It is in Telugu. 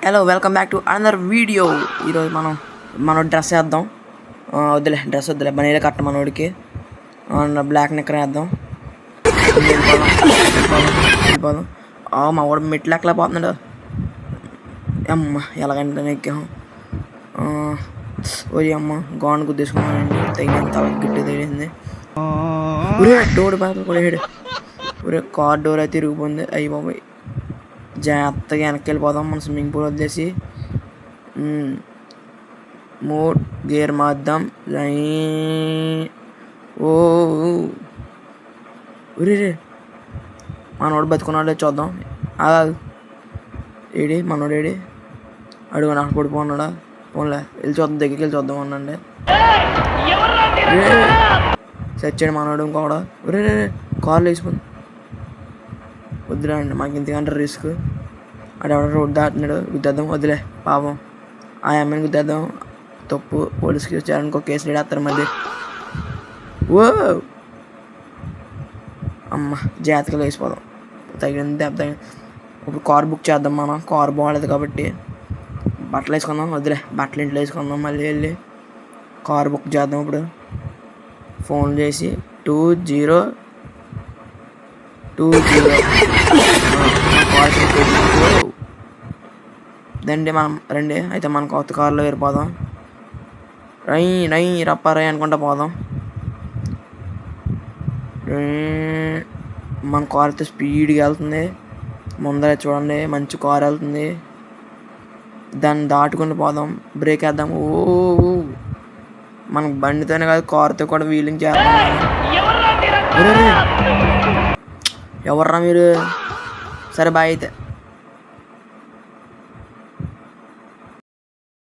Hello welcome back to another video. ఈరోజు మనం డ్రెస్ వేద్దాం. వద్దులే డ్రెస్ వద్దులే, బనీలే కట్ట మనోడికి. బ్లాక్ నిక్కర్ వేద్దాం. వెళ్ళిపోదాం. మా వాడు మెట్లు ఎక్కలేకపోతున్నాడు. అమ్మ ఎలాగంటే ఎక్కాం. ఓరి అమ్మ గాన్ గుద్దేసుకున్నానండి. తగిలింది, తల గిట్టి తగిలింది. డోర్ బాగా కూడా హెడ్. కార్ డోర్ అయితే తిరిగిపోయింది. అయ్యి బాబాయ్, జాగ్రత్తగా వెనక్కి వెళ్ళిపోదాం. మనం స్విమ్మింగ్ పూల్ వదిలేసి మోడ్ గేర్ మార్దాం. ఓ రే మనోడు బతుకున్నాడే చూద్దాం. ఏడి మనోడు ఏడి అడుగు నాకు పడిపోన్నాడా? పోన్లే వెళ్ళి చూద్దాం, దగ్గరికి వెళ్ళి చూద్దాం అనండి. చచ్చాడు మనోడు. ఇంకొకడా రే కార్లు వేసుకుంది. వద్దురా అండి, మాకు ఇంతకంటే రిస్క్. అడెవడ రోడ్డు దాటున్నాడు, గుద్దేద్దాం. వదిలే పాపం, ఆ అమ్మాయిని గుద్దేద్దాం. తప్పు, పోలీస్కి వచ్చారనుకో కేసు లేడేస్తారు మళ్ళీ. ఓ అమ్మ జాతకలు వేసిపోదాం. తగిలింది దెబ్బ తగిలింది. ఇప్పుడు కార్ బుక్ చేద్దాం. మనం కార్ బాగాలేదు కాబట్టి బట్టలు వేసుకుందాం. వదిలే బట్టలు ఇంట్లో వేసుకుందాం. మళ్ళీ వెళ్ళి కార్ బుక్ చేద్దాం. ఇప్పుడు ఫోన్ చేసి 20 దండి మనం రండి. అయితే మనం కొత్త కారులో వెళ్ళిపోదాం. రై రప్పారై అనుకుంటా పోదాం. మన కార్ అయితే స్పీడ్గా వెళ్తుంది. ముందర చూడండి మంచి కార్ వెళ్తుంది. దాన్ని దాటుకుని పోదాం. బ్రేక్ వేద్దాం. మనకు బండితోనే కాదు కారుతో కూడా వీలింగ్ చేద్దాం. ఎవర్రా మీరు? సరే బాయ్ అయితే.